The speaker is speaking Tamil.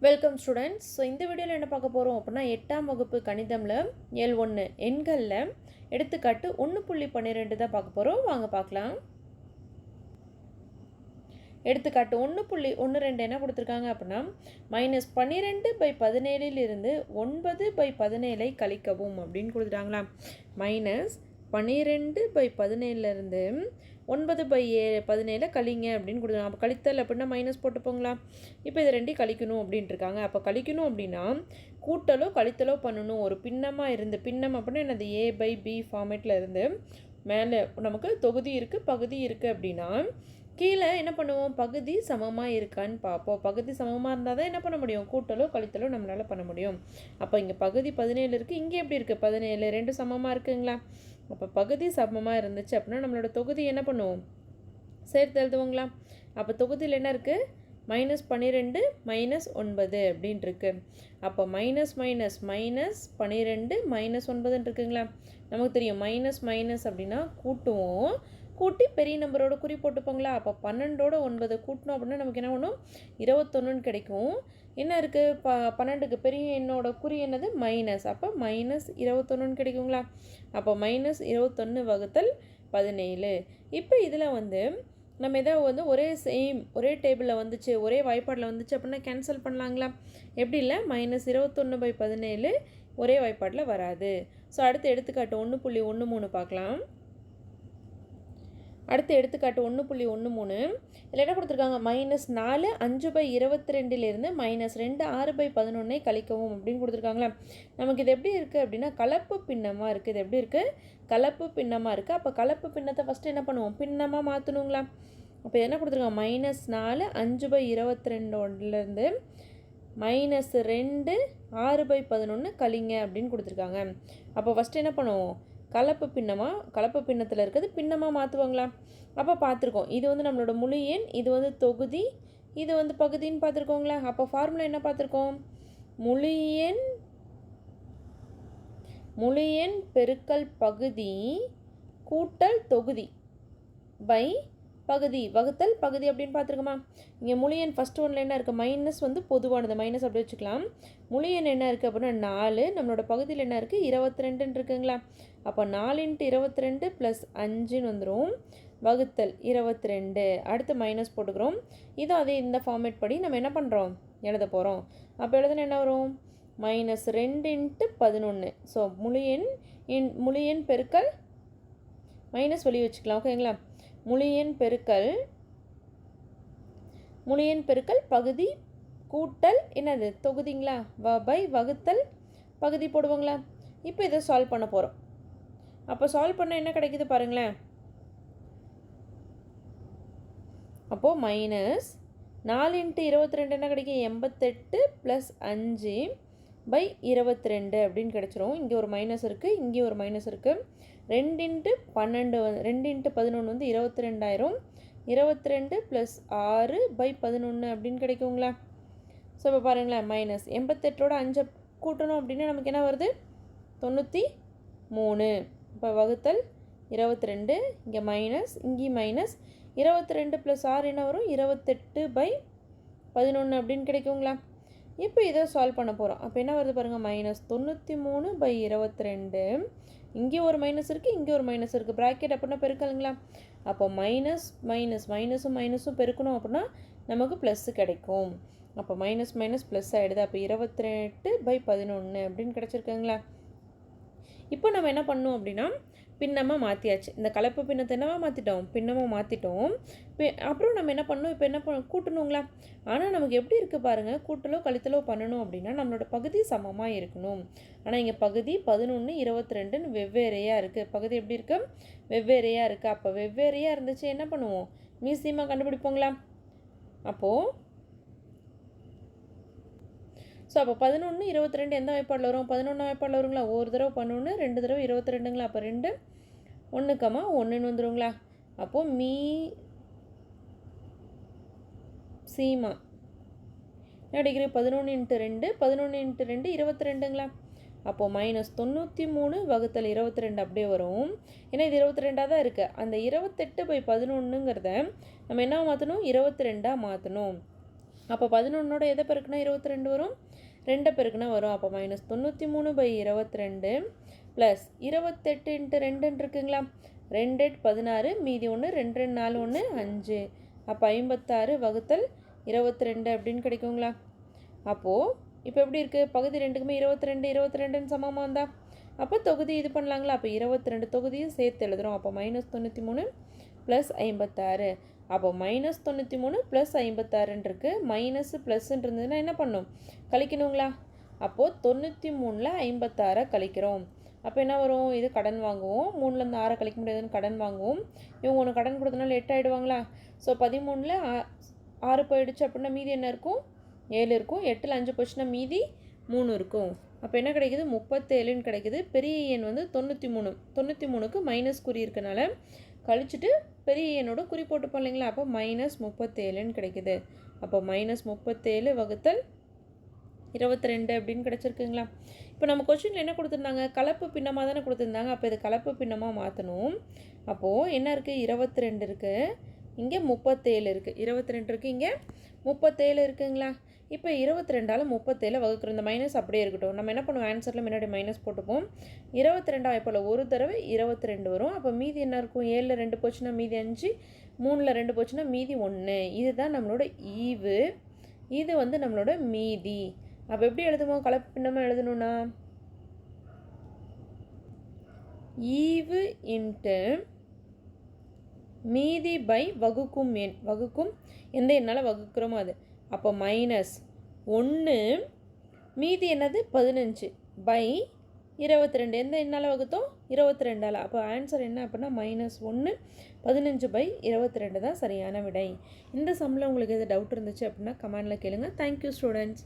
Welcome students. ஸோ இந்த வீடியோவில் என்ன பார்க்க போகிறோம் அப்படின்னா 8ஆம் வகுப்பு கணிதமில் இயல் 1 எண்களில் எடுத்துக்காட்டு 1.12 தான் பார்க்க போகிறோம். வாங்க பார்க்கலாம். எடுத்துக்காட்டு 1.12 என்ன கொடுத்துருக்காங்க அப்படின்னா -12/17 9/17 கழிக்கவும் அப்படின்னு கொடுத்துட்டாங்களா. -12/17 9/17 கழிங்க அப்படின்னு கொடுத்துருக்காங்க. அப்போ கழித்தல் அப்படின்னா மைனஸ் போட்டுப்போங்களா. இப்போ இது ரெண்டையும் கழிக்கணும் அப்படின்ட்டு இருக்காங்க. அப்போ கழிக்கணும் அப்படின்னா கூட்டலோ கழித்தலோ பண்ணணும். ஒரு பின்னமாக இருந்து, பின்னம் அப்படின்னா என்னது, A/B ஃபார்மேட்டில் இருந்து மேலே நமக்கு தொகுதி இருக்குது பகுதி இருக்குது அப்படின்னா கீழே என்ன பண்ணுவோம், பகுதி சமமாக இருக்கான்னு பார்ப்போம். பகுதி சமமாக இருந்தால் தான் என்ன பண்ண முடியும், கூட்டலோ கழித்தலோ நம்மளால் பண்ண முடியும். அப்போ இங்கே பகுதி 17 இருக்குது, இங்கே எப்படி இருக்குது 17, ரெண்டு சமமாக இருக்குங்களா. அப்போ பகுதி சமமாக இருந்துச்சு அப்படின்னா நம்மளோட தொகுதி என்ன பண்ணுவோம், சேர்த்து எழுதுவோங்களா. அப்போ தொகுதியில் என்ன இருக்குது, -12 -9 அப்படின்ட்டு இருக்கு. அப்போ மைனஸ் மைனஸ் -12 -9 இருக்குங்களா. நமக்கு தெரியும் மைனஸ் மைனஸ் அப்படின்னா கூட்டுவோம், கூட்டி பெரிய நம்பரோட குறி போட்டுப்போங்களா. அப்போ 12ஓட 9 கூட்டணும் அப்படின்னா நமக்கு என்ன பண்ணும், 21 கிடைக்கும். என்ன இருக்குது, 12க்கு பெரிய எண்ணோட குறி என்னது, மைனஸ். அப்போ -21 கிடைக்குங்களா. அப்போ -21 வகுத்தல் 17. இப்போ இதில் நம்ம எதாவது ஒரே டேபிளில் வந்துச்சு, ஒரே வாய்ப்பாடில் வந்துச்சு அப்படின்னா கேன்சல் பண்ணலாங்களா. எப்படி இல்லை, -21/17 ஒரே வாய்ப்பாடில் வராது. ஸோ அடுத்து எடுத்துக்காட்டு 1.13 பார்க்கலாம். அடுத்து எடுத்துக்காட்டு 1.13 இதில் என்ன கொடுத்துருக்காங்க, -4 5/22 -2 6/11 கழிக்கவும் அப்படின்னு கொடுத்துருக்காங்களா. நமக்கு இது எப்படி இருக்குது அப்படின்னா கலப்பு பின்னமாக இருக்குது. இது எப்படி இருக்குது, கலப்பு பின்னமாக இருக்குது. அப்போ கலப்பு பின்னத்தை ஃபஸ்ட்டு என்ன பண்ணுவோம், பின்னமாக மாற்றணுங்களா. அப்போ என்ன கொடுத்துருக்காங்க, -4 5/22 -2 6/11 கழிங்க அப்படின்னு கொடுத்துருக்காங்க. அப்போ ஃபஸ்ட்டு என்ன பண்ணுவோம், கலப்பு பின்னத்தில் இருக்கிறது பின்னமாக மாற்றுவாங்களா. அப்போ பார்த்துருக்கோம், இது நம்மளோட முழு எண், இது தொகுதி, இது பகுதின்னு பார்த்துருக்கோங்களா. அப்போ ஃபார்முலா என்ன பார்த்துருக்கோம், முழு எண் பெருக்கல் பகுதி கூட்டல் தொகுதி பை பகுதி வகுத்தல் பகுதி அப்படின்னு பார்த்துருக்கோமா. இங்கே முழு எண் ஃபஸ்ட் ஒன்றில் என்ன இருக்குது, மைனஸ் பொதுவானது, மைனஸ் அப்படி வச்சுக்கலாம். முழு எண் என்ன இருக்குது அப்படின்னா 4, நம்மளோட பகுதியில் என்ன இருக்குது 22 இருக்குங்களா. அப்போ 4 × 22 + 5 வந்துடும், வகுத்தல் 22. அடுத்து மைனஸ் போட்டுக்கிறோம். இதுவும் அதே இந்த ஃபார்மேட் படி நம்ம என்ன பண்ணுறோம், எழுத போகிறோம். அப்போ எழுதுனா என்ன வரும், -2 × 11. ஸோ முழு எண் பெருக்கல் மைனஸ் வெளியே வச்சுக்கலாம், ஓகேங்களா. முழு எண் பெருக்கல் பகுதி கூட்டல் என்னது தொகுதிங்களா, பை வகுத்தல் பகுதி போடுவோங்களா. இப்போ இதை சால்வ் பண்ண போகிறோம். அப்போ சால்வ் பண்ண என்ன கிடைக்குது பாருங்களேன். அப்போது -4 × 22 என்ன கிடைக்கும், 88 + 5/22 அப்படின்னு கிடச்சிரும். இங்கே ஒரு மைனஸ் இருக்குது, இங்கே ஒரு மைனஸ் இருக்குது. 2 × 11 22,000, 22 + 6/11 அப்படின்னு கிடைக்குங்களா. ஸோ இப்போ பாருங்களேன், -88ஓட 5 கூட்டணும் அப்படின்னா நமக்கு என்ன வருது, 93. இப்போ வகுத்தல் 22, இங்கே மைனஸ், இங்கே மைனஸ், 22 + 6 என்ன வரும், 28/11 அப்படின்னு கிடைக்குங்களா. இப்போ இதை சால்வ் பண்ண போகிறோம். அப்போ என்ன வருது பாருங்கள், -93/22. இங்கே ஒரு மைனஸ் இருக்குது, இங்கே ஒரு மைனஸ் இருக்குது, ப்ராக்கெட் அப்படின்னா பெருக்கலுங்களா. அப்போ மைனஸும் பெருக்கணும் அப்படின்னா நமக்கு ப்ளஸ்ஸு கிடைக்கும். அப்போ மைனஸ் ப்ளஸ் ஆகிடுது. அப்போ 28/11 அப்படின்னு கிடச்சிருக்குங்களா. இப்போ நம்ம என்ன பண்ணோம் அப்படின்னா பின்னமாக மாற்றியாச்சு. இந்த கலப்பு பின்னத்தை என்னவா மாற்றிட்டோம், பின்னமாக மாற்றிட்டோம். அப்புறம் நம்ம என்ன பண்ணணும், இப்போ என்ன கூட்டணுங்களா. ஆனால் நமக்கு எப்படி இருக்குது பாருங்கள், கூட்டலோ கழித்தலோ பண்ணணும் அப்படின்னா நம்மளோட பகுதி சமமாக இருக்கணும். ஆனால் இங்கே பகுதி 11 22 வெவ்வேறையாக இருக்குது. பகுதி எப்படி இருக்குது, வெவ்வேறையாக இருக்குது. அப்போ வெவ்வேறையாக இருந்துச்சு என்ன பண்ணுவோம், மீசியமாக கண்டுபிடிப்போங்களா. அப்போது ஸோ அப்போ 11 22 எந்த வாய்ப்பாடில் வரும், 11 வாய்ப்பாடில் வருங்களா. ஒரு தடவை 11, 2 தடவை 22ங்களா. அப்போ 2 1, வந்துடுங்களா. அப்போது சீமா என்ன டிகிரி, 11 × 2 22ங்களா. அப்போது -93 வகுத்தல் 22 அப்படியே வரும். ஏன்னா இது 22ஆக தான் இருக்குது. அந்த 28/11ங்கிறத நம்ம என்ன மாற்றணும், 22ஆக மாற்றணும். அப்போ 11ஓட எதை பெருக்குனா 22 வரும், 2 பெருக்குனா வரும். அப்போ -93/22 ப்ளஸ் 28 × 2 இருக்குங்களா, 2 8 16, மீதி 1, 2 2 4 1 5. அப்போ 56/22 அப்படின்னு கிடைக்குங்களா. அப்போது இப்போ எப்படி இருக்குது, பகுதி 2க்குமே 22 22ன்னு சமமாக வந்தா அப்போ தொகுதி இது பண்ணலாங்களா. அப்போ 22 தொகுதியும் சேர்த்து எழுதுகிறோம். அப்போ -93 + 56. அப்போ -93 + 56 இருக்குது. மைனஸ் ப்ளஸ்ன்னு இருந்ததுன்னா என்ன பண்ணும், கழிக்கணுங்களா. அப்போது 93ல் 56 கழிக்கிறோம். அப்போ என்ன வரும், இது கடன் வாங்குவோம், 3லேருந்து 6 கழிக்க முடியாதுன்னு கடன் வாங்குவோம். இவங்க ஒன்று கடன் கொடுத்தனால 8 ஆகிடுவாங்களா. ஸோ 13ல் 6 போயிடுச்சு அப்படின்னா மீதி என்ன இருக்கும், 7 இருக்கும். 8ல் 5 போச்சுன்னா மீதி 3 இருக்கும். அப்போ என்ன கிடைக்குது, 37ன்னு கிடைக்குது. பெரிய எண் வந்து 93, 93க்கு மைனஸ் குறி இருக்கனால கழிச்சுட்டு பெரிய எண்ணோட குறி போட்டுப்போம் இல்லைங்களா. அப்போ -37ன்னு கிடைக்குது. அப்போ -37/22 அப்படின்னு கிடச்சிருக்குங்களா. இப்போ நம்ம கொஸ்டினில் என்ன கொடுத்துருந்தாங்க, கலப்பு பின்னமாக தானே கொடுத்துருந்தாங்க. அப்போ இது கலப்பு பின்னமாக மாற்றணும். அப்போது என்ன இருக்குது, 22 இருக்குது, இங்கே 37 இருக்குது. 22 இருக்குது, இங்கே 37 இருக்குங்களா. இப்போ 22ஆல் 37 வகுக்கிறோம். இந்த மைனஸ் அப்படியே இருக்கட்டும். நம்ம என்ன பண்ணுவோம், ஆன்சரில் முன்னாடி மைனஸ் போட்டுப்போம். 22 இப்போ ஒரு தடவை 22 வரும். அப்போ மீதி என்ன இருக்கும், 7ல் 2 போச்சுன்னா மீதி 5, 3ல் 2 போச்சுன்னா மீதி 1. இதுதான் நம்மளோட ஈவு, இது வந்து நம்மளோட மீதி. அப்போ எப்படி எழுதுவோம், கலப்பு பின்னமாக எழுதணும்னா ஈவு இன்ட்டு மீதி பை வகுக்கும் எண், வகுக்கும் எந்த எண்ணால் வகுக்கிறோமோ அது. அப்போ -1 மீதி என்னது 15 பை 22 எந்த எண்ணால் வகுத்தோம், 22ஆல். அப்போ ஆன்சர் என்ன அப்படின்னா -1 15/22 தான் சரியான விடை. இந்த சம்மில் உங்களுக்கு எது டவுட் இருந்துச்சு அப்படின்னா கமெண்டில் கேளுங்க. Thank you students.